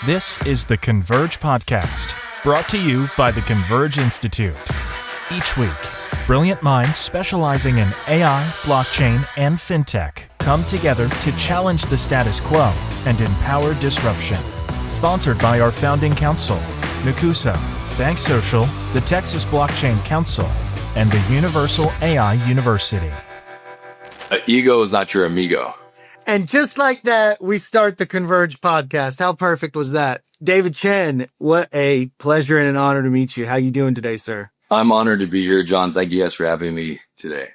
This is the Converge Podcast, brought to you by the Converge Institute. Each week, brilliant minds specializing in AI, blockchain, and fintech come together to challenge the status quo and empower disruption. Sponsored by our founding council, Nakusa, BankSocial, the Texas Blockchain Council, and the Universal AI University. Ego is not your amigo. And just like that, we start the Converge podcast. How perfect was that? David Chen, what a pleasure and an honor to meet you. How you doing today, sir? I'm honored to be here, John. Thank you guys for having me today.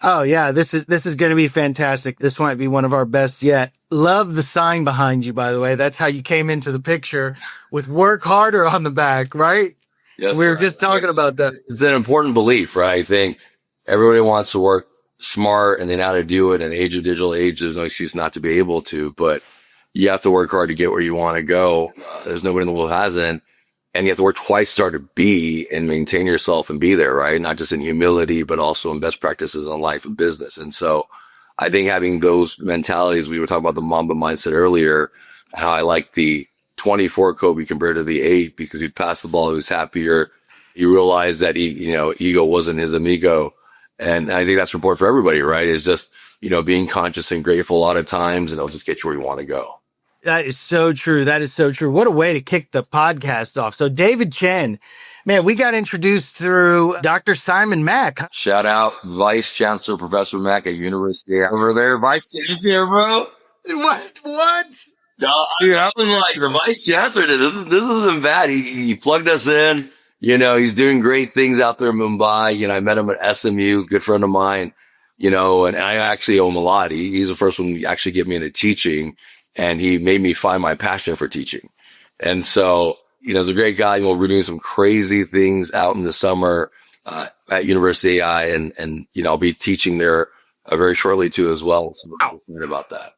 Oh yeah, this is going to be fantastic. This might be one of our best yet. Love the sign behind you, by the way. That's how you came into the picture with "work harder" on the back, right? Yes, we were just talking about that. It's an important belief, right? I think everybody wants to work smart and they know how to do it. In the age of digital age, there's no excuse not to be able to, but you have to work hard to get where you want to go. There's nobody in the world who hasn't. And you have to work twice as hard to be and maintain yourself and be there, right? Not just in humility, but also in best practices on life and business. And so I think having those mentalities, we were talking about the Mamba mindset earlier, how I like the 24 Kobe compared to the 8 because he'd pass the ball, he was happier. He realized that ego wasn't his amigo. And I think that's important for everybody, right? Is just, being conscious and grateful a lot of times, and it'll just get you where you want to go. That is so true. That is so true. What a way to kick the podcast off. So David Chen, man, we got introduced through Dr. Simon Mack. Shout out Vice Chancellor Professor Mack at University over there. Vice Chancellor, bro. What? No, I was like, the Vice Chancellor, this isn't bad. He plugged us in. He's doing great things out there in Mumbai. I met him at SMU, good friend of mine, and I actually owe him a lot. He's the first one to actually get me into teaching, and he made me find my passion for teaching. And so, he's a great guy. We're doing some crazy things out in the summer, at University AI, and I'll be teaching there very shortly too as well. So I'm excited about that.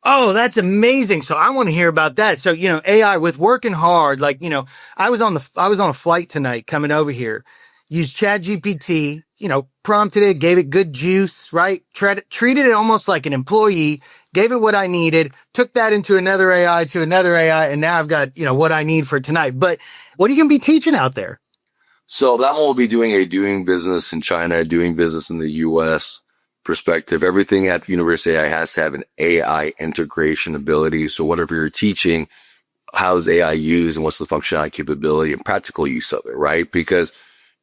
Oh, that's amazing. So I want to hear about that. So, AI with working hard, I was on a flight tonight coming over here, used ChatGPT, prompted it, gave it good juice, right? Treated it almost like an employee, gave it what I needed, took that into another AI, and now I've got, what I need for tonight. But what are you going to be teaching out there? So that one will be doing business in China, doing business in the US perspective. Everything at the University AI has to have an AI integration ability. So whatever you're teaching, how is AI used and what's the functionality, capability, and practical use of it, right? Because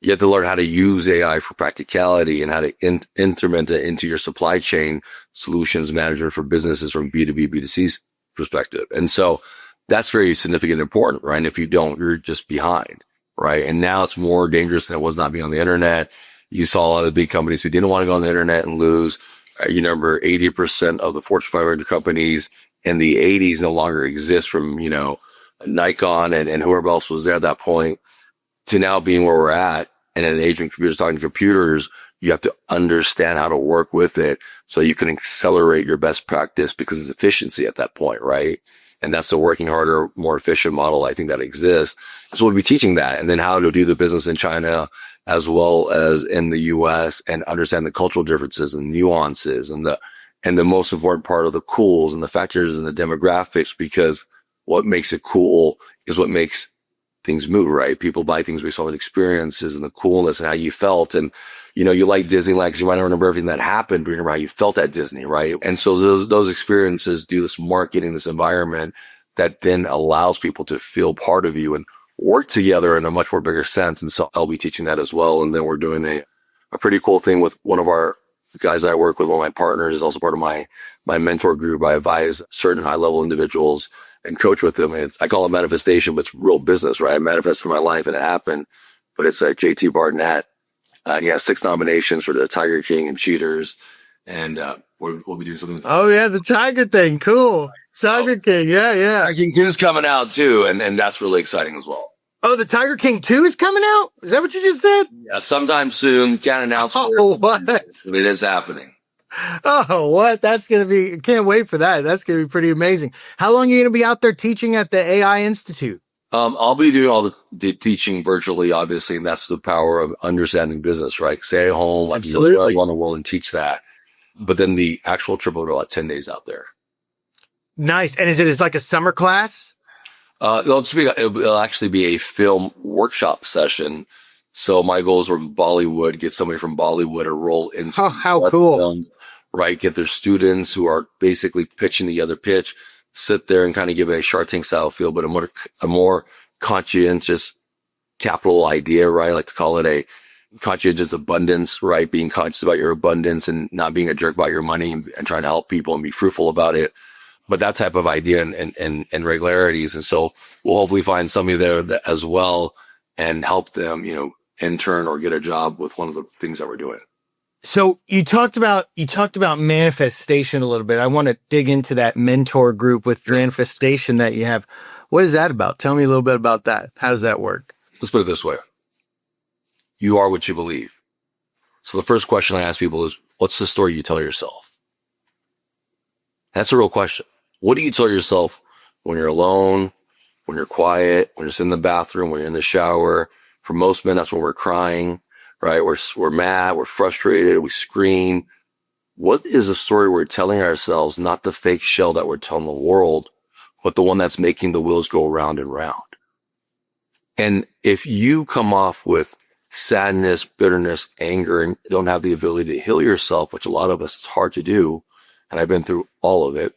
you have to learn how to use AI for practicality and how to implement it into your supply chain solutions management for businesses from B2B, B2C perspective. And so that's very significant and important, right? And if you don't, you're just behind, right? And now it's more dangerous than it was not being on the internet. You saw a lot of the big companies who didn't want to go on the internet and lose. You remember 80% of the Fortune 500 companies in the 80s no longer exist from, Nikon and whoever else was there at that point to now being where we're at. And in an age when computers talking to computers, you have to understand how to work with it so you can accelerate your best practice because it's efficiency at that point, right? And that's the working harder, more efficient model I think that exists. So we'll be teaching that and then how to do the business in China as well as in the US and understand the cultural differences and nuances and the most important part of the cools and the factors and the demographics, because what makes it cool is what makes things move, right? People buy things based on experiences and the coolness and how you felt. And, you like Disneyland because you might not remember everything that happened, but you remember how you felt at Disney, right? And so those experiences do this marketing, this environment that then allows people to feel part of you and work together in a much more bigger sense. And so I'll be teaching that as well. And then we're doing a pretty cool thing with one of our guys I work with, one of my partners is also part of my mentor group. I advise certain high level individuals and coach with them. I call it manifestation, but it's real business, right? I manifested my life and it happened, but it's like JT Barnett. He has 6 nominations for the Tiger King and Cheaters. And, we'll be doing something with that. Oh yeah. The Tiger thing. Cool. Tiger King. Yeah. Tiger King 2 is coming out too. And that's really exciting as well. Oh, the Tiger King 2 is coming out? Is that what you just said? Yeah. Sometime soon. Can't announce. Oh, what? But it is happening. Oh, what? That's going to be, can't wait for that. That's going to be pretty amazing. How long are you going to be out there teaching at the AI Institute? I'll be doing all the teaching virtually, obviously, and that's the power of understanding business, right? Stay at home, like you want the world and teach that. But then the actual trip will be about 10 days out there. Nice. And is it like a summer class? It'll actually be a film workshop session. So my goals were Bollywood, get somebody from Bollywood to roll into How cool. film, right? Get their students who are basically pitching the other pitch, sit there and kind of give a Shark Tank style feel, but a more conscientious capital idea, right? I like to call it a conscientious abundance, right? Being conscious about your abundance and not being a jerk about your money and trying to help people and be fruitful about it. But that type of idea and regularities. And so we'll hopefully find somebody there as well and help them, intern or get a job with one of the things that we're doing. So you talked about manifestation a little bit. I want to dig into that mentor group with manifestation that you have. What is that about? Tell me a little bit about that. How does that work? Let's put it this way. You are what you believe. So the first question I ask people is, what's the story you tell yourself? That's a real question. What do you tell yourself when you're alone, when you're quiet, when you're sitting in the bathroom, when you're in the shower? For most men, that's when we're crying, right? We're mad, we're frustrated, we scream. What is the story we're telling ourselves, not the fake shell that we're telling the world, but the one that's making the wheels go round and round? And if you come off with sadness, bitterness, anger, and don't have the ability to heal yourself, which a lot of us, it's hard to do, and I've been through all of it,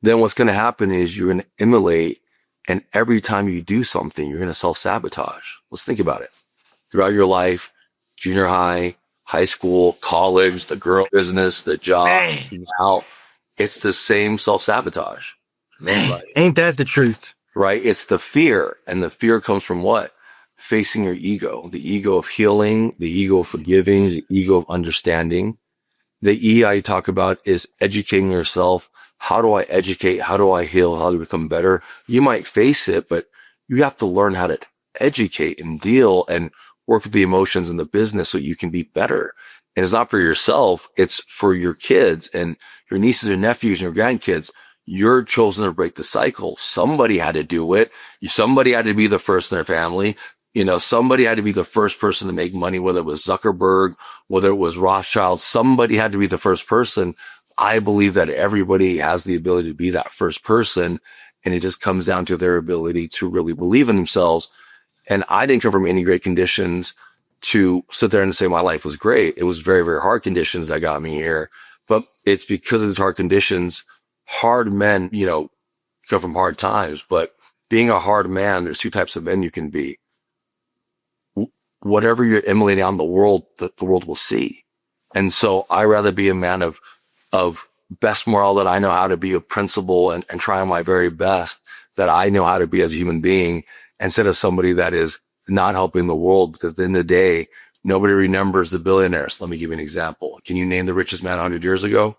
then what's going to happen is you're going to immolate, and every time you do something, you're going to self-sabotage. Let's think about it. Throughout your life, junior high, high school, college, the girl business, the job, now, it's the same self-sabotage. Man, right? Ain't that the truth? Right? It's the fear, and the fear comes from what? Facing your ego, the ego of healing, the ego of forgiving, the ego of understanding. The E I talk about is educating yourself. How do I educate? How do I heal? How do I become better? You might face it, but you have to learn how to educate and deal and work with the emotions in the business so you can be better. And it's not for yourself. It's for your kids and your nieces and nephews and your grandkids. You're chosen to break the cycle. Somebody had to do it. Somebody had to be the first in their family. Somebody had to be the first person to make money, whether it was Zuckerberg, whether it was Rothschild. Somebody had to be the first person. I believe that everybody has the ability to be that first person, and it just comes down to their ability to really believe in themselves. And I didn't come from any great conditions to sit there and say my life was great. It was very, very hard conditions that got me here. But it's because of these hard conditions, hard men, come from hard times. But being a hard man, there's two types of men you can be. Whatever you're emulating on the world, that the world will see. And so I rather be a man of best moral, that I know how to be a principal and try my very best, that I know how to be as a human being, instead of somebody that is not helping the world, because at the end of the day, nobody remembers the billionaires. Let me give you an example. Can you name the richest man 100 years ago?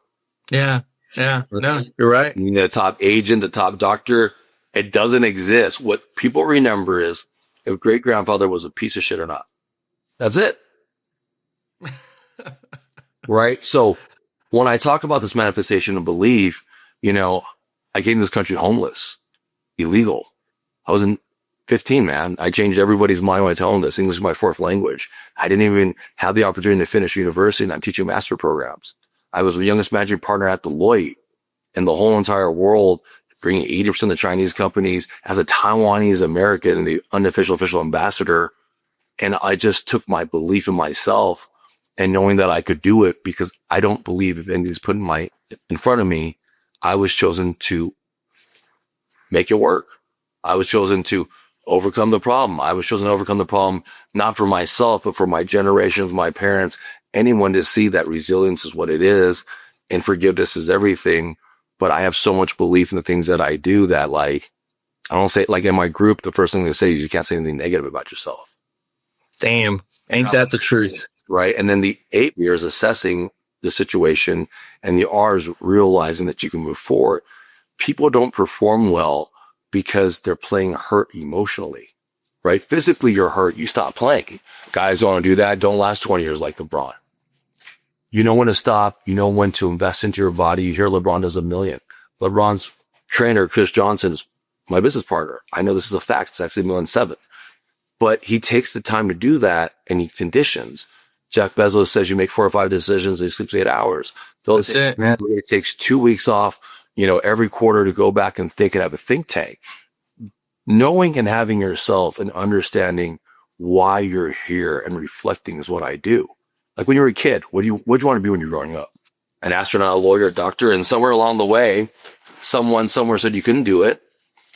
Yeah. No, you're right. The top agent, the top doctor, it doesn't exist. What people remember is if great-grandfather was a piece of shit or not. That's it. Right? So when I talk about this manifestation of belief, I came to this country homeless, illegal. I was in 15, man. I changed everybody's mind when I tell them this. English is my fourth language. I didn't even have the opportunity to finish university, and I'm teaching master programs. I was the youngest managing partner at Deloitte in the whole entire world, bringing 80% of the Chinese companies as a Taiwanese American and the unofficial official ambassador. And I just took my belief in myself and knowing that I could do it, because I don't believe if anything's put in front of me, I was chosen to make it work. I was chosen to overcome the problem. I was chosen to overcome the problem, not for myself, but for my generations, my parents, anyone to see that resilience is what it is and forgiveness is everything. But I have so much belief in the things that I do that, I don't say, in my group, the first thing they say is you can't say anything negative about yourself. Damn. Ain't that the truth? Right. And then the 8 years assessing the situation, and the R is realizing that you can move forward. People don't perform well because they're playing hurt emotionally, right? Physically, you're hurt. You stop playing. Guys don't want to do that. Don't last 20 years like LeBron. You know when to stop. You know when to invest into your body. You hear LeBron does $1 million. LeBron's trainer, Chris Johnson's my business partner. I know this is a fact. It's actually $1.7 million. But he takes the time to do that, and he conditions. Jeff Bezos says you make 4 or 5 decisions and he sleeps 8 hours. That's it, man. It takes 2 weeks off, every quarter to go back and think and have a think tank. Knowing and having yourself and understanding why you're here and reflecting is what I do. Like when you were a kid, what'd you want to be when you were growing up? An astronaut, a lawyer, a doctor, and somewhere along the way, someone somewhere said you couldn't do it.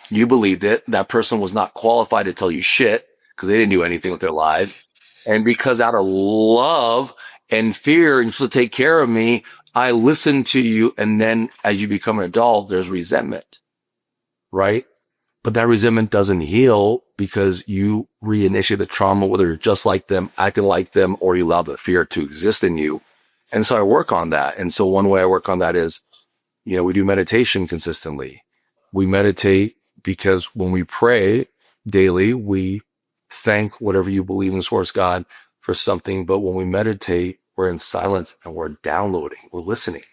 You believed it. That person was not qualified to tell you shit because they didn't do anything with their life. And because out of love and fear, you're supposed to take care of me, I listened to you. And then as you become an adult, there's resentment, right? But that resentment doesn't heal because you reinitiate the trauma, whether you're just like them, acting like them, or you allow the fear to exist in you. And so I work on that. And so one way I work on that is, we do meditation consistently. We meditate because when we pray daily, we thank whatever you believe in source God for something. But when we meditate, we're in silence and we're downloading. We're listening.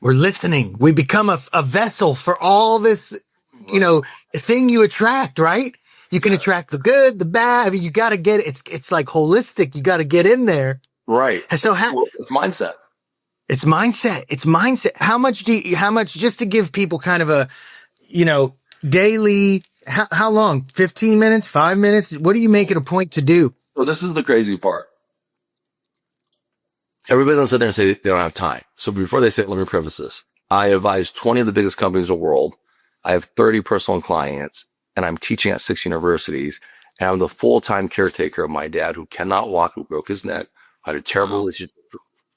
We're listening. We become a vessel for all this, thing you attract, right? You can attract the good, the bad. I mean, you got to get it. It's like holistic. You got to get in there. Right. And so it's mindset. It's mindset. How much just to give people kind of a, daily, how long? 15 minutes, 5 minutes? What do you make it a point to do? So this is the crazy part. Everybody doesn't sit there and say they don't have time. So before they say it, let me preface this. I advise 20 of the biggest companies in the world. I have 30 personal clients and I'm teaching at 6 universities and I'm the full-time caretaker of my dad who cannot walk, who broke his neck, had a terrible relationship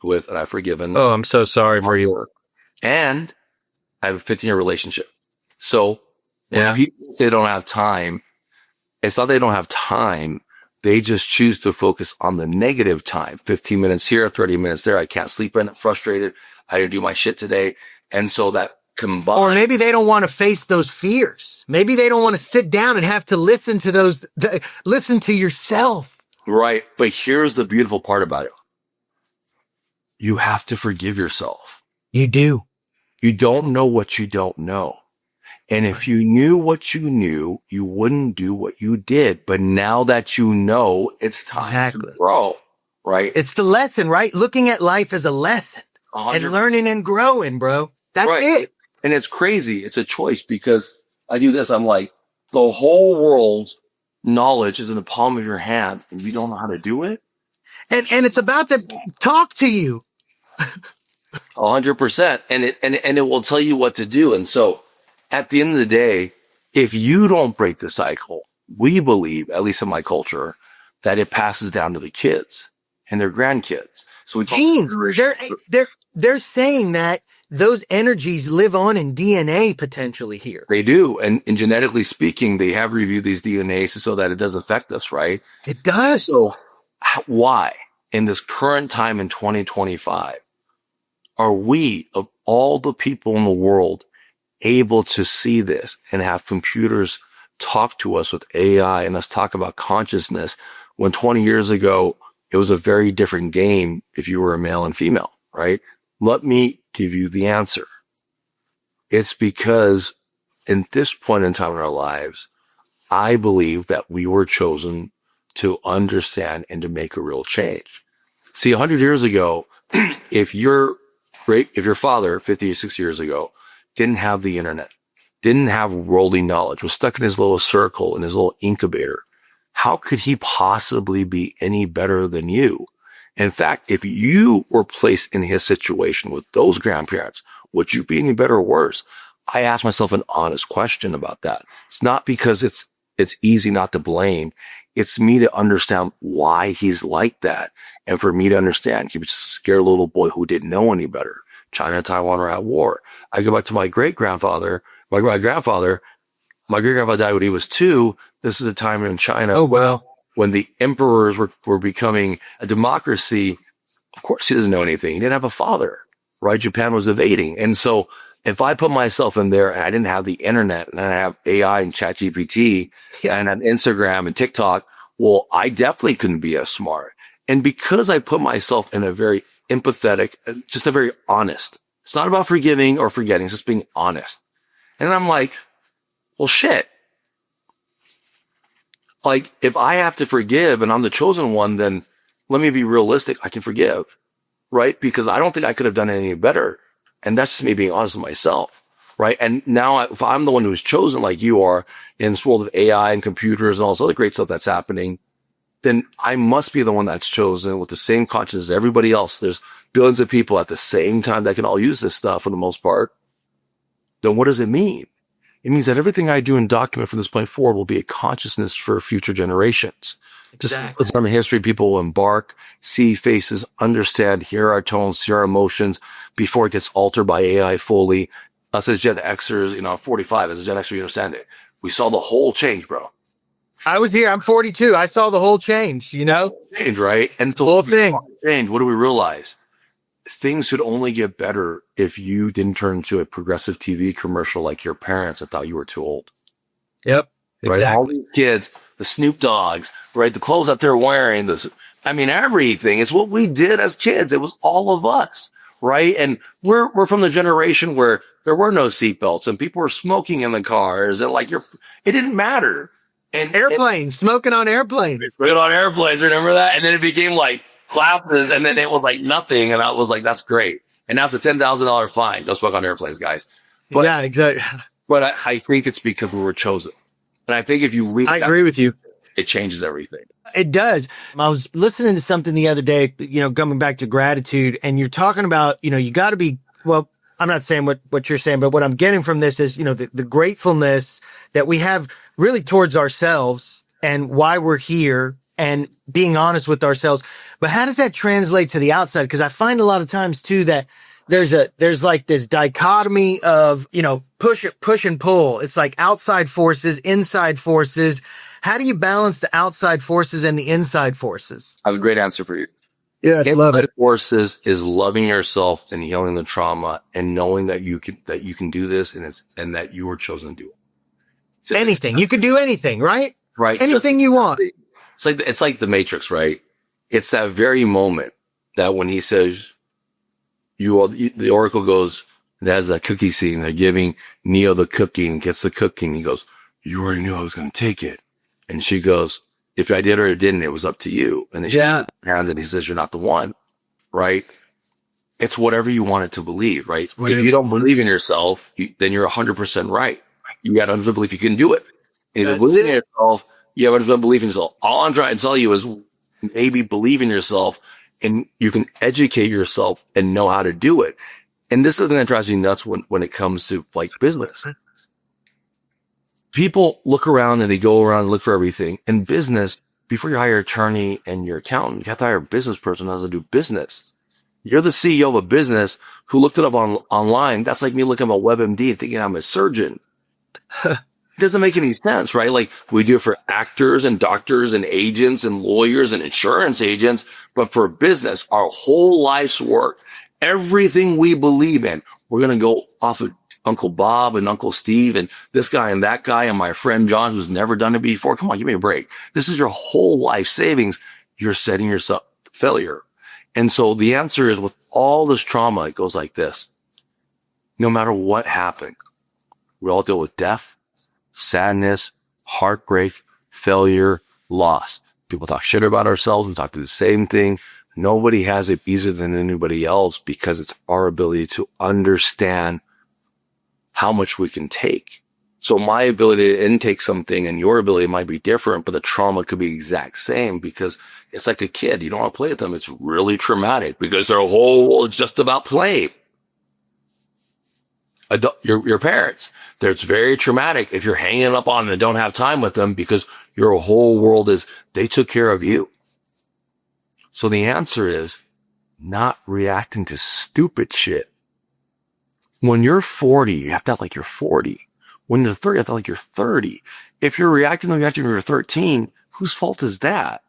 with, and I've forgiven. Oh, I'm so sorry for you. And I have a 15-year relationship. So when people say they don't have time, it's not they don't have time. They just choose to focus on the negative time. 15 minutes here, 30 minutes there. I can't sleep. I'm frustrated. I didn't do my shit today. And so that combined. Or maybe they don't want to face those fears. Maybe they don't want to sit down and have to listen to listen to yourself. Right. But here's the beautiful part about it. You have to forgive yourself. You do. You don't know what you don't know. And if you knew what you knew, you wouldn't do what you did. But now that you know, it's time to grow, right? It's the lesson, right? Looking at life as a lesson 100%. And learning and growing, bro. That's it. And it's crazy. It's a choice because I do this. I'm like, the whole world's knowledge is in the palm of your hands and you don't know how to do it. And it's about to talk to you. 100%. And it will tell you what to do. And so at the end of the day, if you don't break the cycle, we believe, at least in my culture, that it passes down to the kids and their grandkids. So genes, they're saying that those energies live on in DNA potentially here. They do. And genetically speaking, they have reviewed these DNAs so that it does affect us, right? It does. So why in this current time in 2025 are we, of all the people in the world, able to see this and have computers talk to us with AI and us talk about consciousness when 20 years ago, it was a very different game if you were a male and female, right? Let me give you the answer. It's because in this point in time in our lives, I believe that we were chosen to understand and to make a real change. See, 100 years ago, if your father 50 or 60 years ago didn't have the internet, didn't have worldly knowledge, was stuck in his little circle, in his little incubator, how could he possibly be any better than you? In fact, if you were placed in his situation with those grandparents, would you be any better or worse? I asked myself an honest question about that. It's not because it's easy not to blame. It's me to understand why he's like that. And for me to understand, he was just a scared little boy who didn't know any better. China and Taiwan were at war. I go back to my great-grandfather. My great-grandfather died when he was 2. This is a time in China. Oh, wow. When the emperors were becoming a democracy. Of course, he doesn't know anything. He didn't have a father, right? Japan was invading. And so if I put myself in there and I didn't have the internet and I have AI and ChatGPT and an Instagram and TikTok, well, I definitely couldn't be as smart. And because I put myself in a very empathetic, just a very honest, it's not about forgiving or forgetting, it's just being honest. And I'm like, well, shit. Like, if I have to forgive and I'm the chosen one, then let me be realistic. I can forgive, right? Because I don't think I could have done it any better. And that's just me being honest with myself. right? And now if I'm the one who's chosen like you are in this world of AI and computers and all this other great stuff that's happening, then I must be the one that's chosen with the same conscience as everybody else. There's billions of people at the same time that can all use this stuff for the most part. Then what does it mean? It means that everything I do and document from this point forward will be a consciousness for future generations. Exactly. Just from history, people will embark, see faces, understand, hear our tones, see our emotions before it gets altered by AI fully. Us as Gen Xers, I'm 45. As a Gen Xer, you understand it. We saw the whole change, bro. I was here. I'm 42. I saw the whole change, Change, right? And so the whole thing. Change. What do we realize? Things could only get better if you didn't turn into a progressive TV commercial like your parents that thought you were too old. Yep. Exactly. Right? All these kids, the Snoop Dogs, right? The clothes that they're wearing, everything. It's what we did as kids. It was all of us, right? And we're from the generation where there were no seatbelts and people were smoking in the cars and it didn't matter. And airplanes, smoking on airplanes. Smoking on airplanes, remember that? And then it became like classes and then it was like nothing. And I was like, that's great. And now it's a $10,000 fine. Don't smoke on airplanes, guys. But, yeah, exactly. But I think it's because we were chosen. And I think if you read I agree with you. It changes everything. It does. I was listening to something the other day, coming back to gratitude, and you're talking about, you got to be, well, I'm not saying what you're saying, but what I'm getting from this is, the gratefulness that we have really towards ourselves and why we're here and being honest with ourselves. But how does that translate to the outside? Because I find a lot of times too that there's like this dichotomy of, push and pull. It's like outside forces, inside forces. How do you balance the outside forces and the inside forces? I have a great answer for you. Yeah, I love it. Forces is loving yourself and healing the trauma and knowing that you can do this and that you were chosen to do it. Anything. You can do anything, right? Right. Anything you want. It's like the Matrix, right? It's that very moment that when he says, the Oracle goes, and has that cookie scene. They're giving Neo the cookie and gets the cookie. And he goes, you already knew I was going to take it. And she goes, if I did or didn't, it was up to you. And then she hands it and he says, you're not the one, right? It's whatever you want it to believe, right? If you don't believe in yourself, then you're 100% right. You got unlimited belief you can do it. And if you believe in yourself, you have unlimited belief in yourself. All I'm trying to tell you is maybe believe in yourself and you can educate yourself and know how to do it. And this is the thing that drives me nuts when it comes to like business. People look around and they go around and look for everything. In business, before you hire an attorney and your accountant, you have to hire a business person who knows how to do business. You're the CEO of a business who looked it up online. That's like me looking up a WebMD and thinking I'm a surgeon. It doesn't make any sense, right? Like we do it for actors and doctors and agents and lawyers and insurance agents. But for business, our whole life's work, everything we believe in, we're going to go off of Uncle Bob and Uncle Steve and this guy and that guy and my friend John who's never done it before. Come on, give me a break. This is your whole life savings. You're setting yourself up for failure. And so the answer is with all this trauma, it goes like this. No matter what happened, we all deal with death, sadness, heartbreak, failure, loss. People talk shit about ourselves. We talk to the same thing. Nobody has it easier than anybody else because it's our ability to understand how much we can take. So my ability to intake something and your ability might be different, but the trauma could be exact same because it's like a kid. You don't want to play with them. It's really traumatic because their whole world is just about play. Your parents, it's very traumatic if you're hanging up on them and don't have time with them because your whole world is they took care of you. So the answer is not reacting to stupid shit. When you're 40, you have to act like you're 40. When you're 30, you have to act like you're 30. If you're reacting when you're 13, whose fault is that?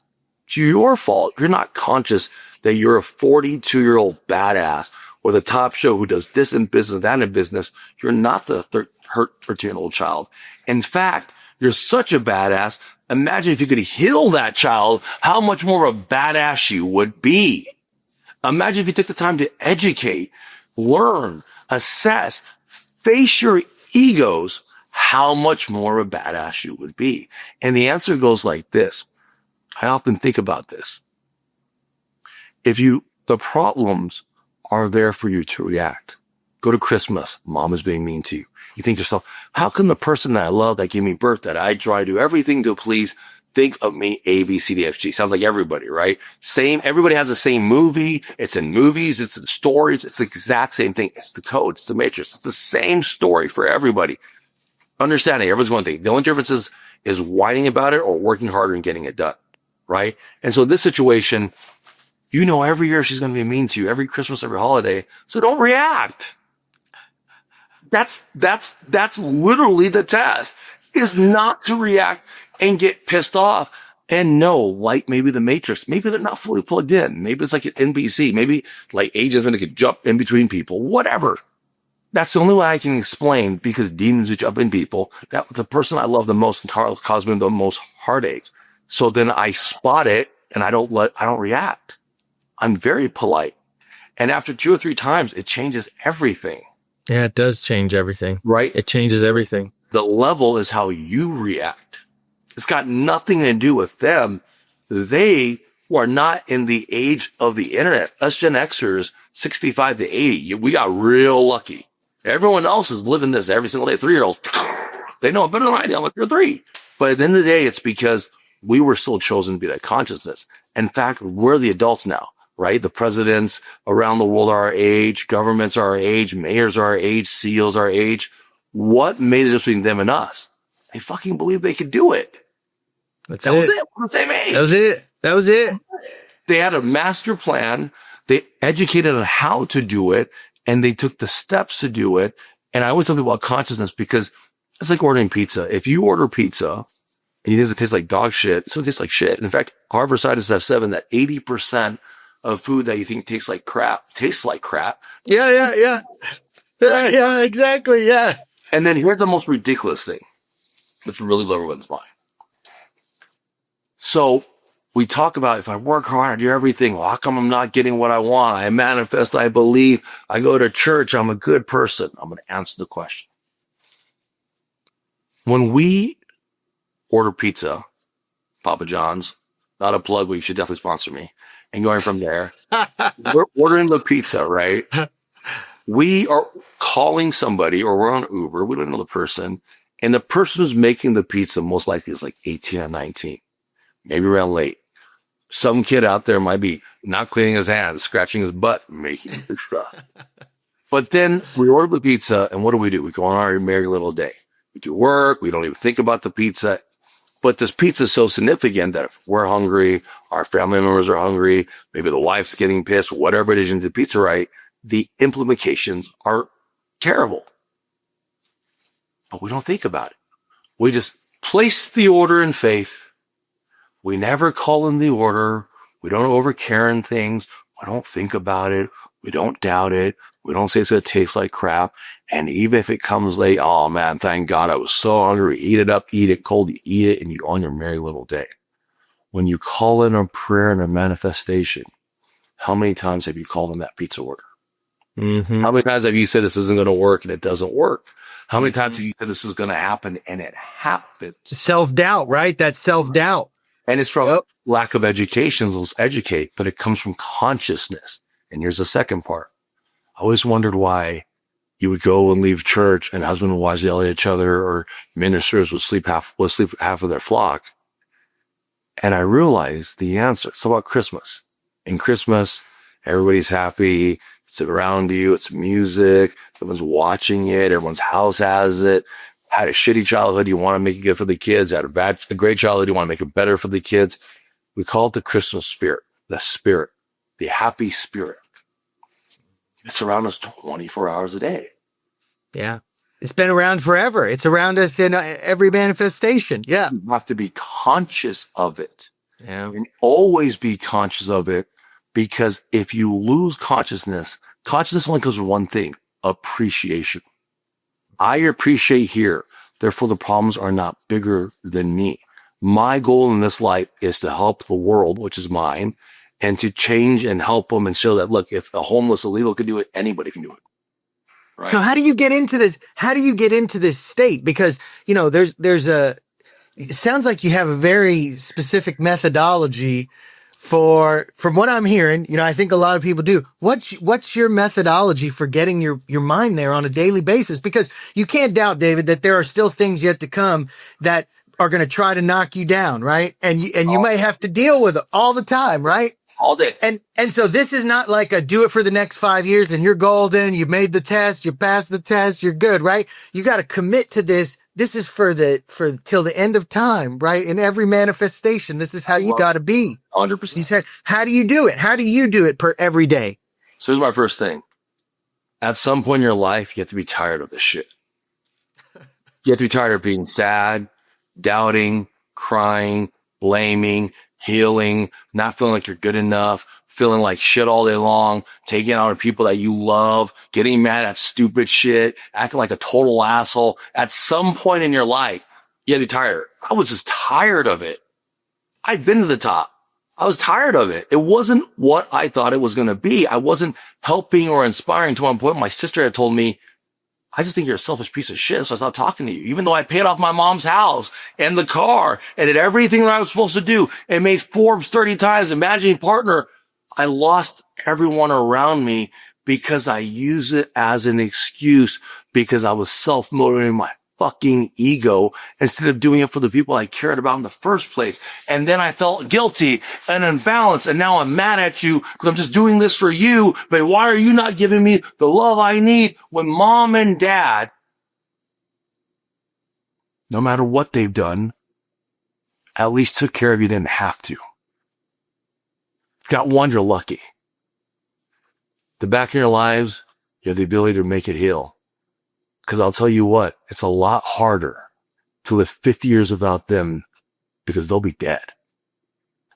It's your fault. You're not conscious that you're a 42-year-old badass or the top show who does this in business, that in business. You're not the 13-year-old child. In fact, you're such a badass. Imagine if you could heal that child, how much more of a badass you would be. Imagine if you took the time to educate, learn, assess, face your egos, how much more of a badass you would be. And the answer goes like this. I often think about this. The problems are there for you to react. Go to Christmas. Mom is being mean to you. You think to yourself, how can the person that I love, that gave me birth, that I try to do everything to please, think of me A, B, C, D, F, G? Sounds like everybody, right? Everybody has the same movie. It's in movies. It's in stories. It's the exact same thing. It's the code. It's the matrix. It's the same story for everybody. Understanding everyone's one thing. The only difference is whining about it or working harder and getting it done, right? And so this situation, every year she's going to be mean to you, every Christmas, every holiday. So don't react. That's literally the test, is not to react and get pissed off. And no, like maybe the Matrix, maybe they're not fully plugged in. Maybe it's like an NPC. Maybe like agents when they could jump in between people, whatever. That's the only way I can explain, because demons would jump in people. That the person I love the most and caused me the most heartache. So then I spot it and I don't react. I'm very polite. And after 2 or 3 times, it changes everything. Yeah, it does change everything. Right? It changes everything. The level is how you react. It's got nothing to do with them. They are not in the age of the internet. Us Gen Xers, 65 to 80, we got real lucky. Everyone else is living this every single day. 3-year-olds, they know it better than I do. I'm like, you're 3. But at the end of the day, it's because we were still chosen to be that consciousness. In fact, we're the adults now. Right? The presidents around the world are our age, governments are our age, mayors are our age, CEOs are our age. What made it between them and us? They fucking believed they could do it. That was it. We're the same age. That was it. They had a master plan. They educated on how to do it, and they took the steps to do it. And I always tell people about consciousness, because it's like ordering pizza. If you order pizza and you think it tastes like dog shit, it still tastes like shit. In fact, Harvard scientists have said that 80% of food that you think tastes like crap tastes like crap. Yeah, exactly. Yeah. And then here's the most ridiculous thing that's really blow everyone's mind. So we talk about, if I work hard, I do everything, well, how come I'm not getting what I want? I manifest, I believe, I go to church, I'm a good person. I'm going to answer the question. When we order pizza, Papa John's, not a plug, but you should definitely sponsor me. And going from there, we're ordering the pizza, right? We are calling somebody, or we're on Uber. We don't know the person. And the person who's making the pizza most likely is like 18 or 19, maybe around late. Some kid out there might be not cleaning his hands, scratching his butt, making the stuff. But then we order the pizza, and what do? We go on our merry little day. We do work. We don't even think about the pizza. But this pizza is so significant that if we're hungry, our family members are hungry, maybe the wife's getting pissed, whatever it is into the pizza, right? The implications are terrible. But we don't think about it. We just place the order in faith. We never call in the order. We don't overcare in things. We don't think about it. We don't doubt it. We don't say it's going to taste like crap. And even if it comes late, oh man, thank God I was so hungry. Eat it up, eat it cold, you eat it, and you go on your merry little day. When you call in a prayer and a manifestation, how many times have you called in that pizza order? Mm-hmm. How many times have you said this isn't going to work and it doesn't work? How many times have you said this is going to happen and it happens? Self-doubt, right? That's self-doubt. And it's from lack of education. Let's educate, but it comes from consciousnness. And here's the second part. I always wondered why you would go and leave church and husband and wives yell at each other, or ministers would sleep half of their flock. And I realized the answer. It's about Christmas. In Christmas, everybody's happy. It's around you. It's music. Everyone's watching it. Everyone's house has it. Had a shitty childhood. You want to make it good for the kids. Had a great childhood. You want to make it better for the kids. We call it the Christmas spirit, the happy spirit. It's around us 24 hours a day. Yeah. It's been around forever. It's around us in every manifestation. Yeah. You have to be conscious of it. Yeah. And always be conscious of it, because if you lose consciousness only comes with one thing: appreciation. I appreciate here. Therefore, the problems are not bigger than me. My goal in this life is to help the world, which is mine, and to change and help them and show that, look, if a homeless illegal can do it, anybody can do it. Right. So how do you get into this? How do you get into this state? Because, it sounds like you have a very specific methodology from what I'm hearing, I think a lot of people do. What's your methodology for getting your mind there on a daily basis? Because you can't doubt, David, that there are still things yet to come that are going to try to knock you down, right? And you may have to deal with it all the time, right? All day. And so this is not like a do it for the next 5 years and you're golden, you made the test, you passed the test, you're good, right? You got to commit to this. This is for till the end of time, right? In every manifestation, this is how you got to be. 100%. He said, how do you do it? How do you do it every day? So here's my first thing. At some point in your life, you have to be tired of this shit. You have to be tired of being sad, doubting, crying, blaming, healing, not feeling like you're good enough, feeling like shit all day long, taking out on people that you love, getting mad at stupid shit, acting like a total asshole. At some point in your life, you have to be tired. I was just tired of it. I'd been to the top. I was tired of it. It wasn't what I thought it was going to be. I wasn't helping or inspiring. To one point, my sister had told me, I just think you're a selfish piece of shit, so I stopped talking to you. Even though I paid off my mom's house and the car and did everything that I was supposed to do and made Forbes 30 times and managing partner, I lost everyone around me because I use it as an excuse because I was self-motivating my fucking ego instead of doing it for the people I cared about in the first place. And then I felt guilty and imbalanced. And now I'm mad at you because I'm just doing this for you. But why are you not giving me the love I need when mom and dad, no matter what they've done, at least took care of you, didn't have to. Got one, you're lucky. The back in your lives, you have the ability to make it heal. Because I'll tell you what, it's a lot harder to live 50 years without them because they'll be dead.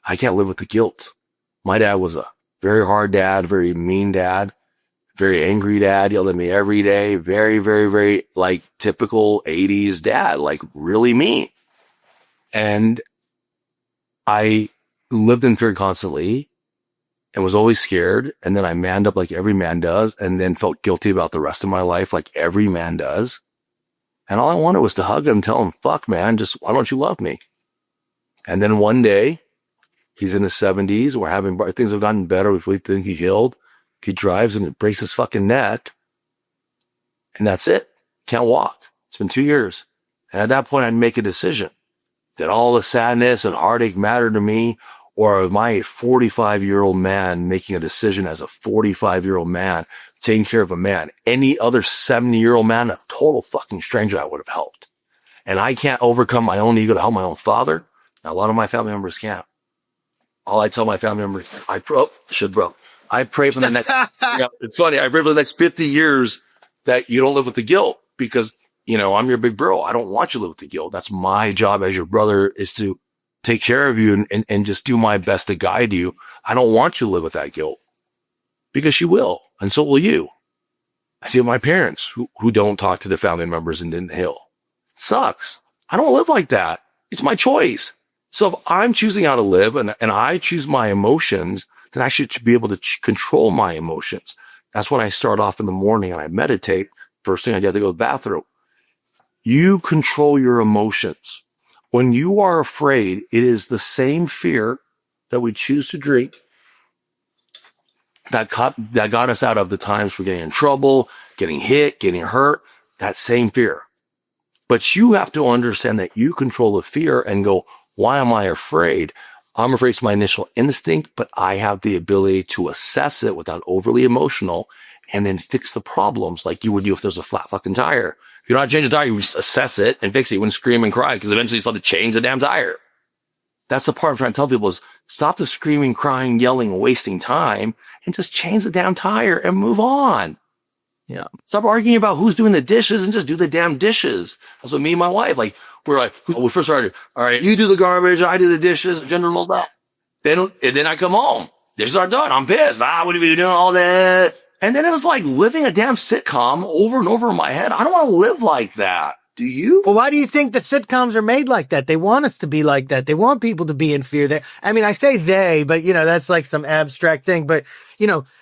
I can't live with the guilt. My dad was a very hard dad, very mean dad, very angry dad, yelled at me every day, very, very, very like typical 80s dad, like really mean. And I lived in fear constantly and was always scared. And then I manned up like every man does and then felt guilty about the rest of my life like every man does. And all I wanted was to hug him and tell him, fuck man, just why don't you love me? And then one day he's in his 70s. We're having things have gotten better. We think he healed. He drives and it breaks his fucking neck. And that's it. Can't walk. It's been 2 years. And at that point I'd make a decision that all the sadness and heartache mattered to me. Or am I a 45-year-old man making a decision as a 45-year-old man, taking care of a man? Any other 70-year-old man, a total fucking stranger, I would have helped. And I can't overcome my own ego to help my own father. Now, a lot of my family members can't. All I tell my family members, I pray for the next, it's funny, I pray for the next 50 years that you don't live with the guilt because, I'm your big bro. I don't want you to live with the guilt. That's my job as your brother is to take care of you and just do my best to guide you. I don't want you to live with that guilt because you will. And so will you. I see my parents who don't talk to their family members and didn't heal. It sucks. I don't live like that. It's my choice. So if I'm choosing how to live and I choose my emotions, then I should be able to control my emotions. That's when I start off in the morning and I meditate. First thing I have to go to the bathroom. You control your emotions. When you are afraid, it is the same fear that we choose to drink that got us out of the times for getting in trouble, getting hit, getting hurt, that same fear. But you have to understand that you control the fear and go, why am I afraid? I'm afraid it's my initial instinct, but I have the ability to assess it without overly emotional and then fix the problems like you would do if there's a flat fucking tire. If you don't have to change the tire, you just assess it and fix it. You wouldn't scream and cry because eventually you still have to change the damn tire. That's the part I'm trying to tell people is stop the screaming, crying, yelling, wasting time and just change the damn tire and move on. Yeah. Stop arguing about who's doing the dishes and just do the damn dishes. That's what me and my wife, we're like, we first started, all right, you do the garbage, I do the dishes, gender roles out. Then I come home. Dishes are done. I'm pissed. What are you doing all that? And then it was like living a damn sitcom over and over in my head. I don't want to live like that. Do you? Well, why do you think the sitcoms are made like that? They want us to be like that. They want people to be in fear. I mean, I say they, but that's like some abstract thing. But,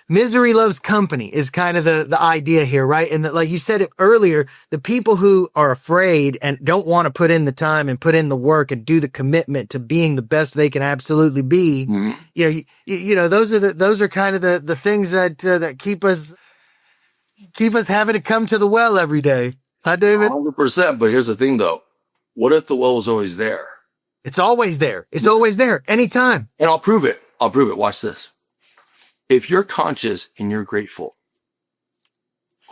misery loves company is kind of the idea here, right? And that, like you said it earlier, the people who are afraid and don't want to put in the time and put in the work and do the commitment to being the best they can absolutely be, those are kind of the things that keep us having to come to the well every day. Huh, David? 100%. But here's the thing, though. What if the well was always there? It's always there. It's always there. Anytime. And I'll prove it. Watch this. If you're conscious and you're grateful,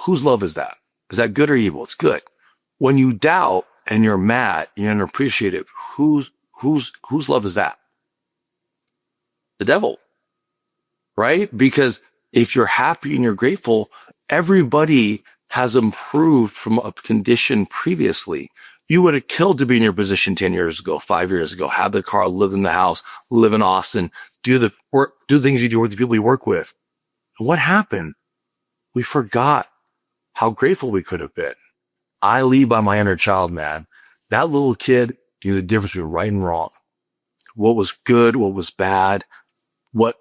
whose love is that? Is that good or evil? It's good. When you doubt and you're mad and you're unappreciative, whose love is that? The devil. Right? Because if you're happy and you're grateful, everybody has improved from a condition previously. You would have killed to be in your position 10 years ago, 5 years ago, have the car, live in the house, live in Austin, do the work, do the things you do with the people you work with. And what happened? We forgot how grateful we could have been. I lead by my inner child, man. That little kid knew the difference between right and wrong. What was good, what was bad, what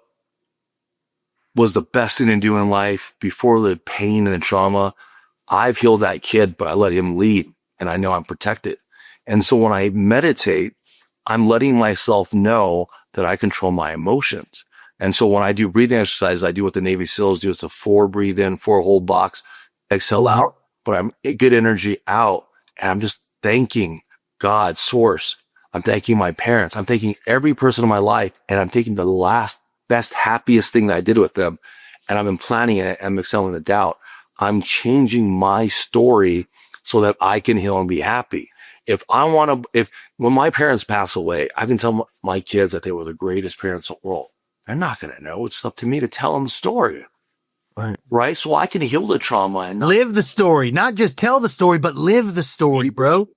was the best thing to do in life before the pain and the trauma. I've healed that kid, but I let him lead and I know I'm protected. And so when I meditate, I'm letting myself know that I control my emotions. And so when I do breathing exercises, I do what the Navy SEALs do. It's a 4 breathe in, 4 hold box, exhale out, but I'm good energy out. And I'm just thanking God, source. I'm thanking my parents. I'm thanking every person in my life. And I'm taking the last, best, happiest thing that I did with them. And I've been planning it. I'm excelling the doubt. I'm changing my story so that I can heal and be happy. When my parents pass away, I can tell my kids that they were the greatest parents in the world. They're not going to know. It's up to me to tell them the story. Right? So I can heal the trauma and live the story, not just tell the story, but live the story, bro.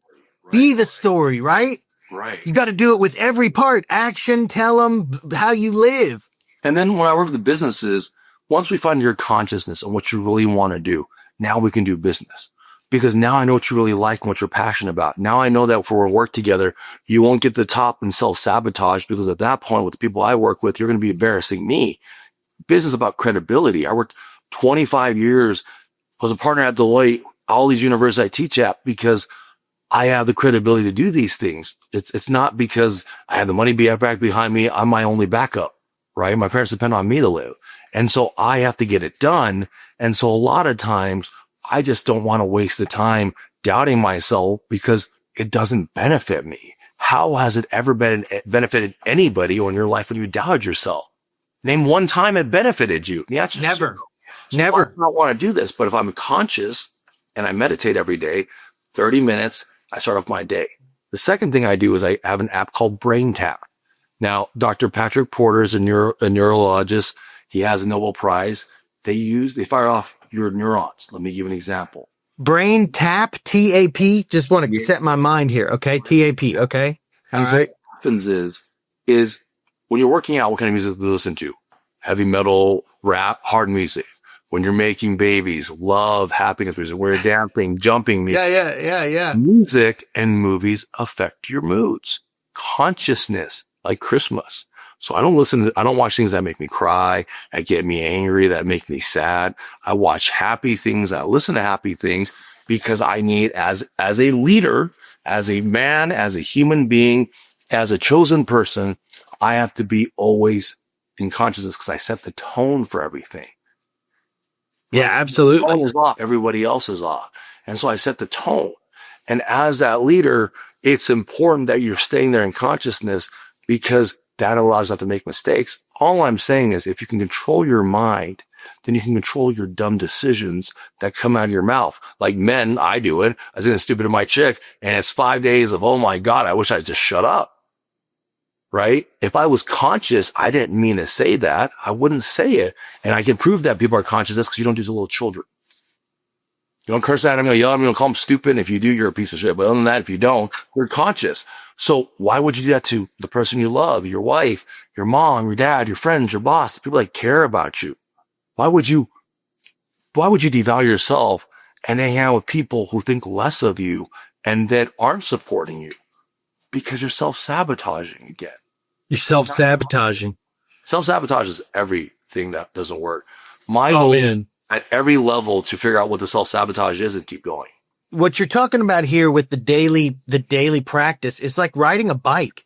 Right. Be the story, right? Right. You got to do it with every part. Action, tell them how you live. And then when I work with the businesses, once we find your consciousness and what you really want to do, now we can do business. Because now I know what you really like and what you're passionate about. Now I know that if we work together, you won't get the top and self-sabotage, because at that point with the people I work with, you're going to be embarrassing me. Business is about credibility. I worked 25 years, was a partner at Deloitte, all these universities I teach at, because I have the credibility to do these things. It's not because I have the money back behind me. I'm my only backup, right? My parents depend on me to live. And so I have to get it done. And so a lot of times I just don't want to waste the time doubting myself because it doesn't benefit me. How has it ever benefited anybody in your life when you doubted yourself? Name one time it benefited you. Never. So I don't want to do this, but if I'm conscious and I meditate every day, 30 minutes, I start off my day. The second thing I do is I have an app called Brain Tap. Now, Dr. Patrick Porter is a neurologist. He has a Nobel Prize. They fire off your neurons. Let me give you an example. Brain Tap, TAP. Just want to set my mind here. Okay. TAP. Okay. And so what happens is when you're working out, what kind of music do you listen to? Heavy metal, rap, hard music. When you're making babies, love, happiness music. When you're dancing, jumping music. Yeah. Music and movies affect your moods. Consciousness, like Christmas. So I don't watch things that make me cry, that get me angry, that make me sad. I watch happy things. I listen to happy things because I need, as a leader, as a man, as a human being, as a chosen person, I have to be always in consciousness because I set the tone for everything. Yeah, absolutely. Tone is off. Everybody else is off. And so I set the tone. And as that leader, it's important that you're staying there in consciousness because that allows you not to make mistakes. All I'm saying is if you can control your mind, then you can control your dumb decisions that come out of your mouth. Like men, I do it. I was getting stupid to my chick and it's 5 days of, oh my God, I wish I'd just shut up. Right? If I was conscious, I didn't mean to say that. I wouldn't say it. And I can prove that people are conscious. That's because you don't do to little children. You don't curse at them, you don't yell at them, you don't call them stupid. And if you do, you're a piece of shit. But other than that, if you don't, you're conscious. So why would you do that to the person you love, your wife, your mom, your dad, your friends, your boss, the people that care about you? Why would you devalue yourself and hang out with people who think less of you and that aren't supporting you because you're self-sabotaging again. You're self-sabotaging. Self-sabotage is everything that doesn't work. My goal at every level to figure out what the self-sabotage is and keep going. What you're talking about here with the daily practice is like riding a bike.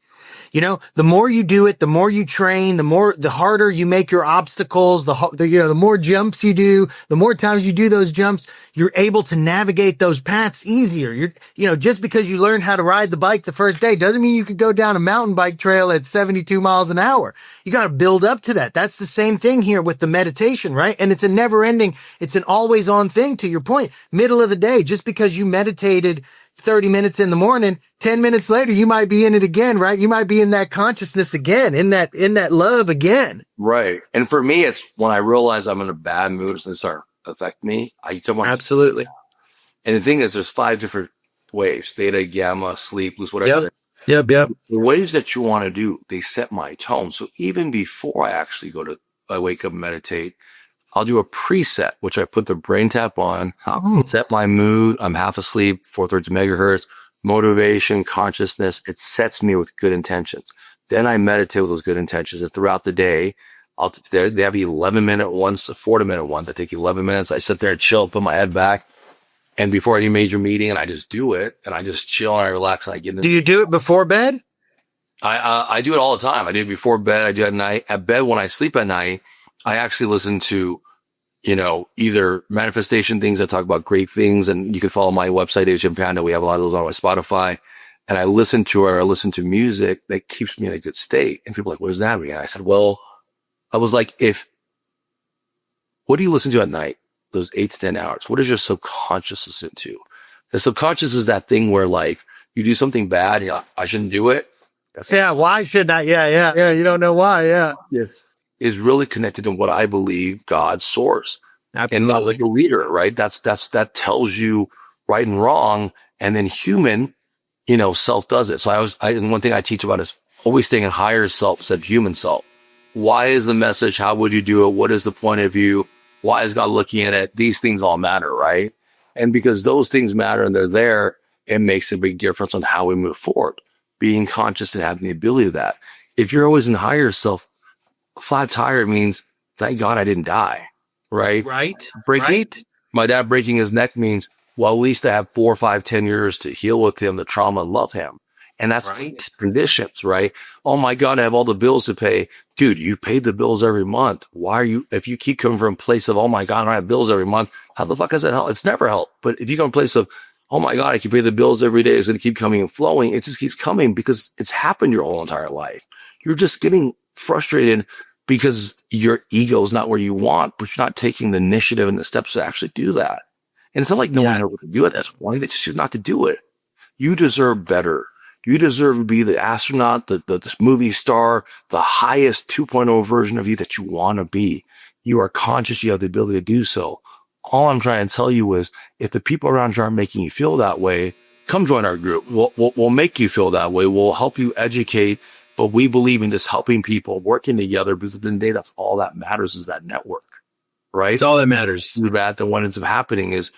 You know, the more you do it, the more you train, the harder you make your obstacles, the more jumps you do, the more times you do those jumps, you're able to navigate those paths easier. Just because you learned how to ride the bike the first day doesn't mean you could go down a mountain bike trail at 72 miles an hour. You got to build up to that. That's the same thing here with the meditation, right? And it's a never ending, it's an always on thing, to your point. Middle of the day, just because you meditated 30 minutes in the morning, 10 minutes later, you might be in it again, right? You might be in that consciousness again, in that love again. Right. And for me, it's when I realize I'm in a bad mood, and start affect me. Absolutely. And the thing is, there's 5 different waves: theta, gamma, sleep, loose, whatever. Yep. The waves that you want to do, they set my tone. So even before I wake up and meditate, I'll do a preset, which I put the brain tap on, set my mood. I'm half asleep, 430 megahertz, motivation, consciousness. It sets me with good intentions. Then I meditate with those good intentions. And throughout the day, they have 11-minute ones, 40-minute ones that take 11 minutes. I sit there and chill, put my head back. And before any major meeting, and I just do it, and I just chill and I relax and I get into. Do you do it before bed? I do it all the time. I do it before bed. I do it at night. At bed, when I sleep at night, I actually listen to, either manifestation things that talk about great things. And you can follow my website, David Chen Panda. We have a lot of those on my Spotify. And I listen to music that keeps me in a good state. And people are like, what does that mean? And I said, well, I was like, what do you listen to at night? Those 8 to 10 hours. What does your subconscious listen to? The subconscious is that thing where like you do something bad, and you're like, I shouldn't do it. Why should I? Yeah. You don't know why. Yeah. Yes. Is really connected to what I believe God's source. Absolutely. And not like a leader, right? That tells you right and wrong. And then human, self does it. So and one thing I teach about is always staying in higher self instead of human self. Why is the message? How would you do it? What is the point of view? Why is God looking at it? These things all matter, right? And because those things matter and they're there, it makes a big difference on how we move forward. Being conscious and having the ability of that. If you're always in higher self, a flat tire means, thank God I didn't die, right? Right. My dad breaking his neck means, well, at least I have 4, 5, 10 years to heal with him, the trauma, and love him. And that's conditions, right? Oh my God, I have all the bills to pay. Dude, you paid the bills every month. If you keep coming from a place of, oh my God, I have bills every month, how the fuck has that helped? It's never helped. But if you come from a place of, oh my God, I can pay the bills every day, it's going to keep coming and flowing. It just keeps coming because it's happened your whole entire life. You're just getting frustrated because your ego is not where you want, but you're not taking the initiative and the steps to actually do that. And it's not like no one knows what to do at this point. They just choose not to do it. You deserve better. You deserve to be the astronaut, the movie star, the highest 2.0 version of you that you want to be. You are conscious. You have the ability to do so. All I'm trying to tell you is if the people around you aren't making you feel that way, come join our group. We'll make you feel that way. We'll help you educate. But we believe in just helping people, working together, because at the end of the day, that's all that matters is that network, right? It's all that matters. That what ends up happening is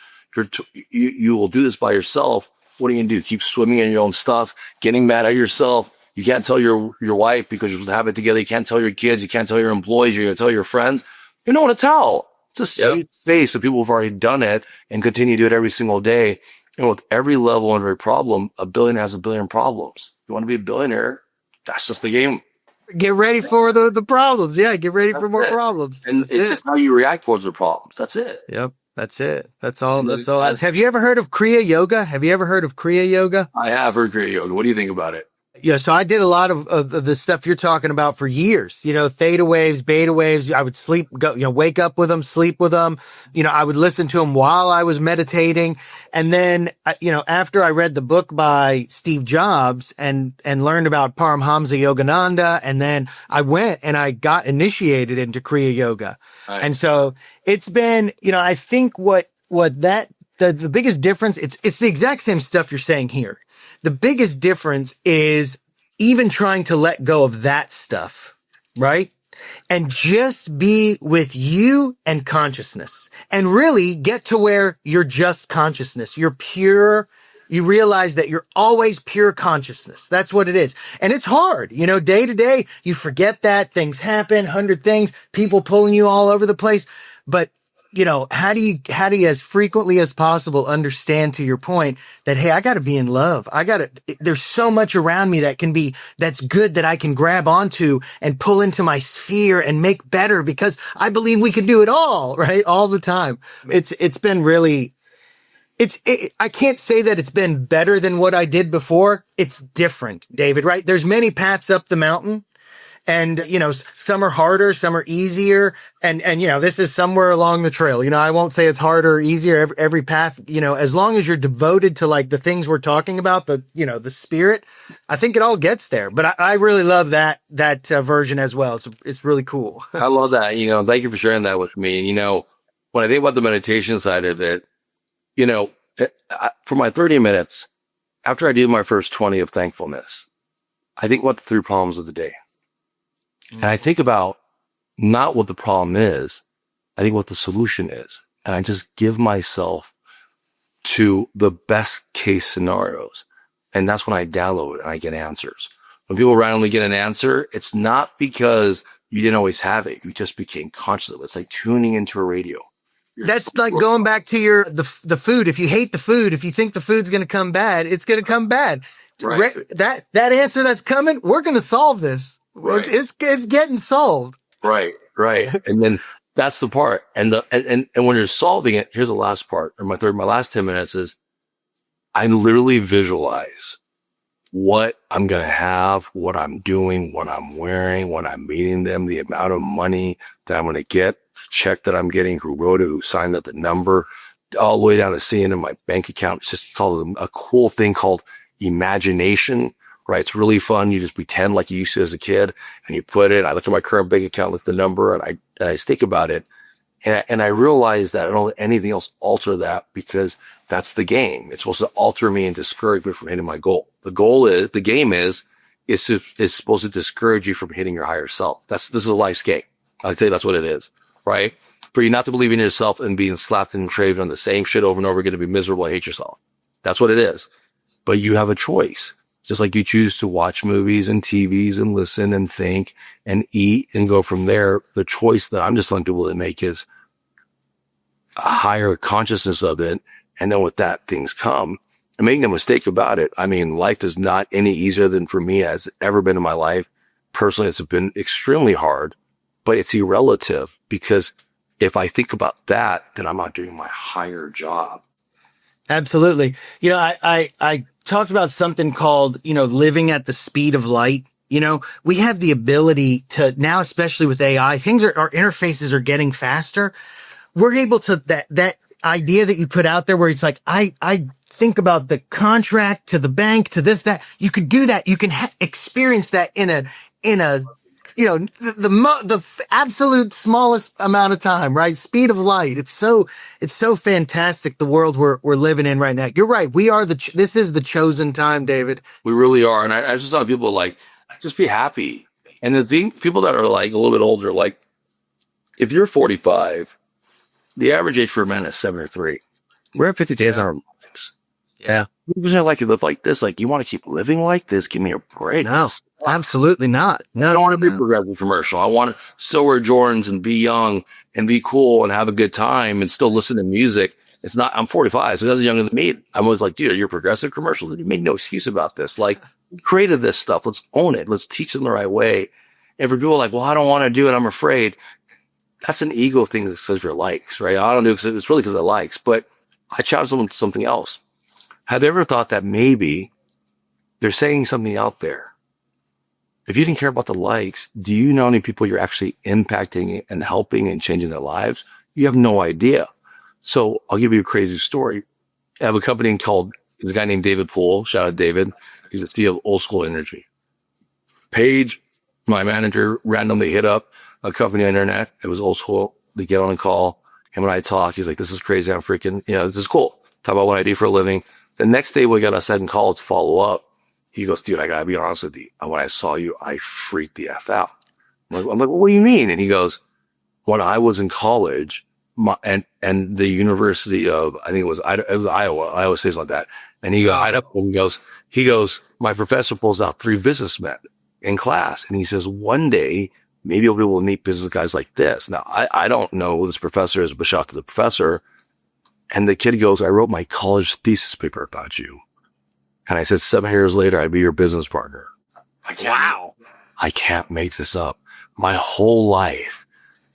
you will do this by yourself. What are you going to do? Keep swimming in your own stuff, getting mad at yourself. You can't tell your wife because you have it together. You can't tell your kids. You can't tell your employees. You're going to tell your friends. You know what to tell. It's a safe space of people who've already done it and continue to do it every single day. And with every level and every problem, a billionaire has a billion problems. You want to be a billionaire? That's just the game. Get ready for the problems. Yeah, get ready for more problems. And it's just how you react towards the problems. That's it. Yep. That's it. That's all. Have you ever heard of Kriya Yoga? I have heard Kriya Yoga. What do you think about it? Yeah, so I did a lot of the stuff you're talking about for years. Theta waves, beta waves. I would wake up with them, sleep with them. I would listen to them while I was meditating. And then, after I read the book by Steve Jobs and learned about Paramhamsa Yogananda, and then I went and I got initiated into Kriya Yoga. Right. And so it's been, I think the biggest difference, it's the exact same stuff you're saying here. The biggest difference is even trying to let go of that stuff, right? And just be with you and consciousness and really get to where you're just consciousness. You're pure you realize that you're always pure consciousness. That's what it is. And it's hard, day to day, you forget that things happen, 100 things, people pulling you all over the place. But how do you as frequently as possible understand, to your point, that, hey, I got to be in love. There's so much around me that's good, that I can grab onto and pull into my sphere and make better, because I believe we can do it all, right? All the time. It's been really, I can't say that it's been better than what I did before. It's different, David, right? There's many paths up the mountain. And, some are harder, some are easier. And, this is somewhere along the trail. I won't say it's harder or easier. Every path, as long as you're devoted to like the things we're talking about, the spirit, I think it all gets there. But I really love that version as well. It's really cool. I love that. Thank you for sharing that with me. And, when I think about the meditation side of it, for my 30 minutes, after I do my first 20 of thankfulness, I think about the 3 problems of the day. And I think about not what the problem is, I think what the solution is. And I just give myself to the best case scenarios. And that's when I download and I get answers. When people randomly get an answer, it's not because you didn't always have it. You just became conscious of it. It's like tuning into a radio. That's like going back to the food. If you hate the food, if you think the food's going to come bad, it's going to come bad. Right. That answer that's coming, we're going to solve this. Right. It's getting solved. Right. And then that's the part. And when you're solving it, here's the last part, or my last 10 minutes is I literally visualize what I'm going to have, what I'm doing, what I'm wearing, when I'm meeting them, the amount of money that I'm going to get, check that I'm getting, who wrote it, who signed up the number, all the way down to seeing in my bank account. It's just called a cool thing called imagination. Right. It's really fun. You just pretend like you used to as a kid, and you put it. I look at my current bank account, look at the number, and I think about it. And I realize that I don't let anything else alter that, because that's the game. It's supposed to alter me and discourage me from hitting my goal. The game is supposed to discourage you from hitting your higher self. This is a life's game. I'd say that's what it is. Right. For you not to believe in yourself and being slapped and traved on the same shit over and over again, to be miserable and hate yourself. That's what it is. But you have a choice. Just like you choose to watch movies and TVs and listen and think and eat and go from there. The choice that I'm just telling people to make is a higher consciousness of it. And then with that, things come. And make no mistake about it. I mean, life is not any easier than for me has ever been in my life. Personally, it's been extremely hard, but it's irrelative, because if I think about that, then I'm not doing my higher job. Absolutely. I talked about something called, living at the speed of light. We have the ability to now, especially with AI, our interfaces are getting faster. We're able to, that idea that you put out there where it's like, I think about the contract to the bank to this, that you could do that. You can experience that in a, the absolute smallest amount of time, right? Speed of light. It's so fantastic, the world we're living in right now. You're right. This is the chosen time, David. We really are. And I just tell people, like, just be happy. And the thing, people that are like a little bit older, like, if you're 45, the average age for a man is 73. We're at 50 days in our lives. Yeah. People are like, you live like this. Like, you want to keep living like this? Give me a break. No, absolutely not. No, I don't want to be progressive commercial. I want to still wear Jordans and be young and be cool and have a good time and still listen to music. I'm 45, so it doesn't younger than me. I'm always like, dude, you're progressive commercials. You make no excuse about this. Like, we created this stuff. Let's own it. Let's teach them the right way. And for people like, well, I don't want to do it, I'm afraid. That's an ego thing that says your likes, right? I don't do it because it's really because of likes. But I challenge them to something else. Have they ever thought that maybe they're saying something out there? If you didn't care about the likes, do you know how many people you're actually impacting and helping and changing their lives? You have no idea. So I'll give you a crazy story. I have a company called, there's a guy named David Poole. Shout out David. He's the CEO of Old School Energy. Paige, my manager, randomly hit up a company on the internet. It was Old School. They get on a call. Him and I talk. He's like, this is crazy. I'm freaking, this is cool. Talk about what I do for a living. The next day we got a second call to follow up. He goes, dude, I gotta be honest with you. When I saw you, I freaked the F out. I'm like, well, what do you mean? And he goes, when I was in college, and the University of, I think it was Iowa State, like that, And he goes, I don't, he goes, my professor pulls out 3 businessmen in class. And he says, one day, maybe we will meet business guys like this. Now, I don't know who this professor is, but shout out to the professor. And the kid goes, I wrote my college thesis paper about you. And I said, 7 years later, I'd be your business partner. Wow. I can't make this up. My whole life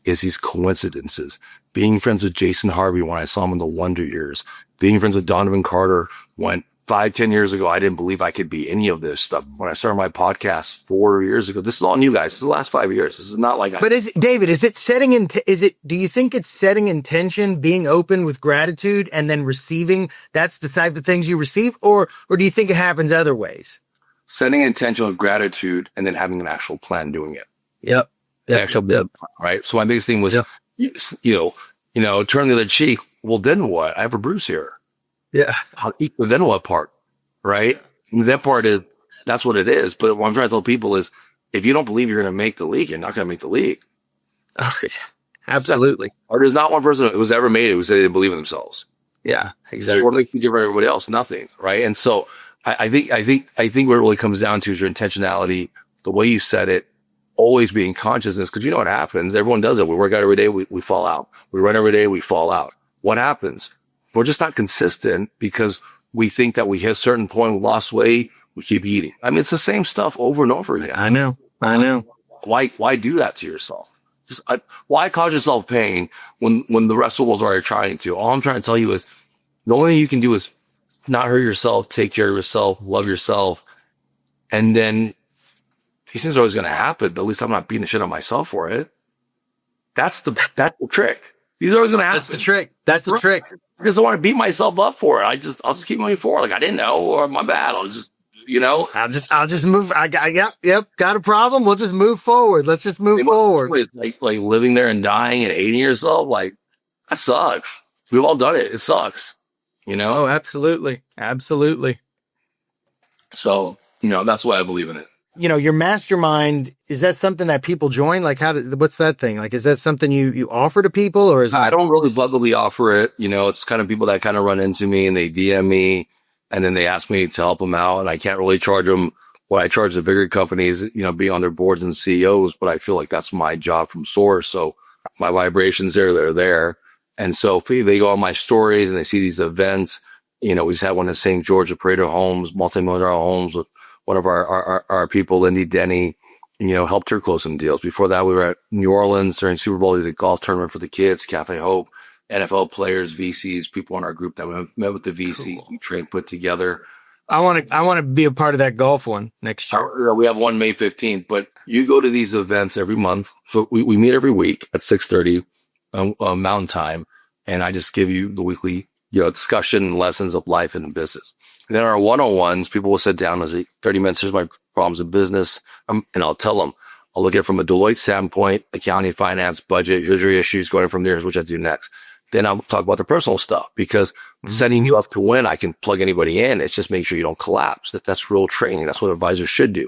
is these coincidences. Being friends with Jason Harvey when I saw him in the Wonder Years. Being friends with Donovan Carter when 5-10 years ago, I didn't believe I could be any of this stuff. When I started my podcast 4 years ago, this is all new, guys. This is the last 5 years. This is not like, but David, do you think it's setting intention, being open with gratitude and then receiving? That's the type of things you receive, or do you think it happens other ways? Setting intention of gratitude and then having an actual plan doing it. Yep. Right. So my biggest thing was, you know, turn the other cheek. Well, then what? I have a bruise here. Yeah. Then what part? Right. And that part is, that's what it is. But what I'm trying to tell people is, if you don't believe you're going to make the league, you're not going to make the league. Oh, absolutely. Or there's not one person who's ever made it who said they didn't believe in themselves. Yeah, exactly. Or they give everybody else nothing. Right. And so I think what it really comes down to is your intentionality, the way you said it, always being consciousness. Cause you know what happens. Everyone does it. We work out every day. We fall out. We run every day. We fall out. What happens? We're just not consistent because we think that we hit a certain point, we lost weight, we keep eating. I mean, it's the same stuff over and over again. I know. Why do that to yourself? Why cause yourself pain when the rest of the world's already trying to? All I'm trying to tell you is the only thing you can do is not hurt yourself, take care of yourself, love yourself. And then these things are always going to happen, but at least I'm not beating the shit on myself for it. That's the trick. These are always going to happen. That's the trick. I just don't want to beat myself up for it. I'll just keep moving forward. Like I didn't know, or my bad. I'll just, you know, I'll just move. Yep. Got a problem. We'll just move forward. Let's just move forward. Like living there and dying and hating yourself. Like that sucks. We've all done it. It sucks, you know? Oh, absolutely. Absolutely. So, you know, that's why I believe in it. You know, your mastermind, is that something that people join? Like what's that thing? Like, is that something you offer to people, or is I don't really publicly offer it. You know, it's kind of people that kind of run into me and they DM me and then they ask me to help them out. And I can't really charge them what I charge the bigger companies, you know, being on their boards and CEOs, but I feel like that's my job from source. So my vibrations they're there. And so if they go on my stories and they see these events, you know, we just had one in St. George of Pareto Homes, multi-million-dollar homes with one of our people, Lindy Denny, you know, helped her close some deals. Before that, we were at New Orleans during Super Bowl, the golf tournament for the kids, Cafe Hope, NFL players, VCs, people in our group that we met with the VCs, cool. We trained, put together. I want to be a part of that golf one next year. We have one May 15th, but you go to these events every month. So we meet every week at 6:30 Mountain Time, and I just give you the weekly, you know, discussion and lessons of life and business. And then our one-on-ones, people will sit down as 30 minutes. Here's my problems in business. And I'll tell them, I'll look at it from a Deloitte standpoint, accounting, finance, budget. Here's your issues going from there. Here's what I do next. Then I'll talk about the personal stuff because setting you up to win, I can plug anybody in. It's just make sure you don't collapse. That's real training. That's what advisors should do.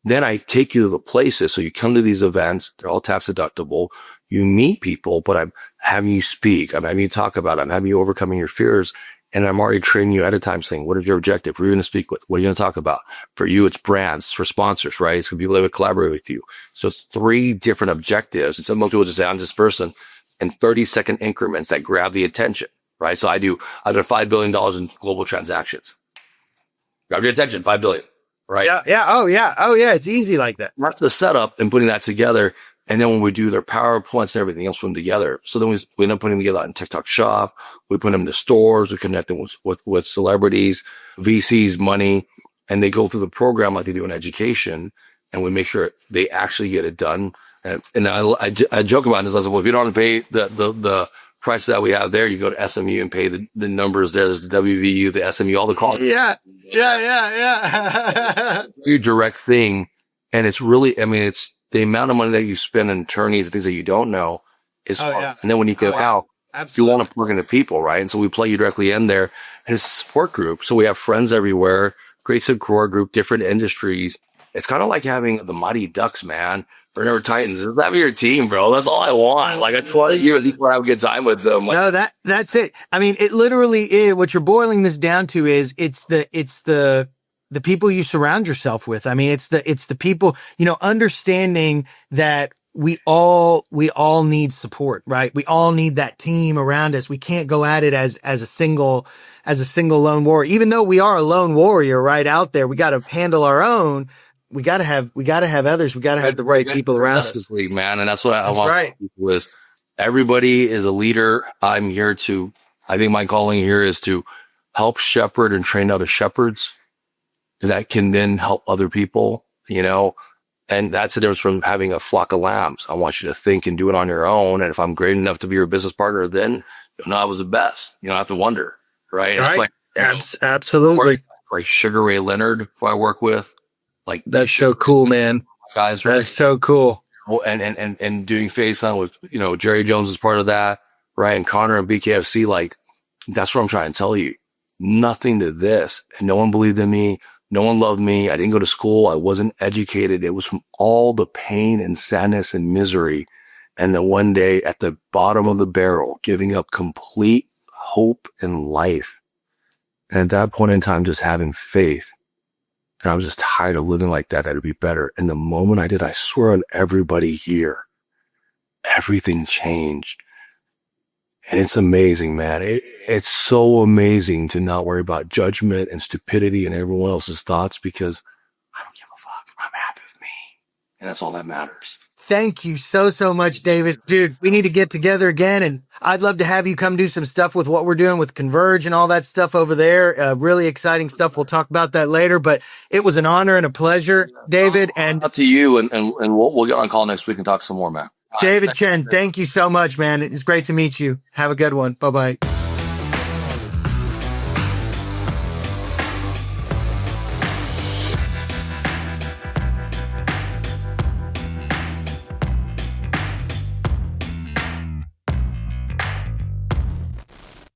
Then I take you to the places. So you come to these events. They're all tax deductible. You meet people, but I'm having you speak. I'm having you talk about it. I'm having you overcoming your fears. And I'm already training you at a time saying, what is your objective? Who are you going to speak with? What are you going to talk about? For you, it's brands. For sponsors, right? It's going to be people that would collaborate with you. So it's 3 different objectives. And some people just say, I'm this person in 30-second increments that grab the attention, right? So I do $5 billion in global transactions. Grab your attention, $5 billion, right? Yeah. Oh, yeah. It's easy like that. That's the setup and putting that together. And then when we do their PowerPoints and everything else, put them together. So then we end up putting them together in TikTok Shop. We put them in the stores. We connect them with celebrities, VCs, money, and they go through the program like they do in education. And we make sure they actually get it done. And I joke about this. I said, well, if you don't want to pay the price that we have there, you go to SMU and pay the numbers there. There's the WVU, the SMU, all the costs. Yeah. Very direct thing. And it's really, I mean, it's the amount of money that you spend on attorneys and things that you don't know is fun. Yeah. And then when you go out, absolutely, you want to plug into people, right? And so we plug you directly in there. And it's a support group. So we have friends everywhere, great support group, different industries. It's kind of like having the Mighty Ducks, man. Remember Titans, just have your team, bro. That's all I want. Like, I just want you at least want to have a good time with them. Like, No, that's it. I mean, it literally is what you're boiling this down to is it's the people you surround yourself with. I mean, it's the people, understanding that we all need support, right? We all need that team around us. We can't go at it as a single lone warrior. Even though we are a lone warrior right out there, we got to handle our own. We got to have others. We got to have the right people around us. Man. And that's what I want. Right. Was everybody is a leader. I think my calling here is to help shepherd and train other shepherds that can then help other people, and that's the difference from having a flock of lambs. I want you to think and do it on your own. And if I'm great enough to be your business partner, then you'll know I was the best. You don't have to wonder, right? Right. It's like, Absolutely. Like Sugar Ray Leonard, who I work with. Like, That's so cool, man. Guys, right? That's so cool. Well, and doing FaZe Clan with, Jerry Jones is part of that, right? And Connor and BKFC, like, that's what I'm trying to tell you. Nothing to this. And no one believed in me. No one loved me. I didn't go to school. I wasn't educated. It was from all the pain and sadness and misery. And then one day at the bottom of the barrel, giving up complete hope in life. And at that point in time, just having faith. And I was just tired of living like that. That'd be better. And the moment I did, I swear on everybody here, everything changed. And it's amazing, man. It's so amazing to not worry about judgment and stupidity and everyone else's thoughts, because I don't give a fuck. I'm happy with me. And that's all that matters. Thank you so much, David. Dude, we need to get together again, and I'd love to have you come do some stuff with what we're doing with Converge and all that stuff over there. Really exciting stuff. We'll talk about that later, but it was an honor and a pleasure, David. And up to you, and we'll get on call next week and talk some more, man. David Chen, thank you so much, man. It's great to meet you. Have a good one. Bye-bye.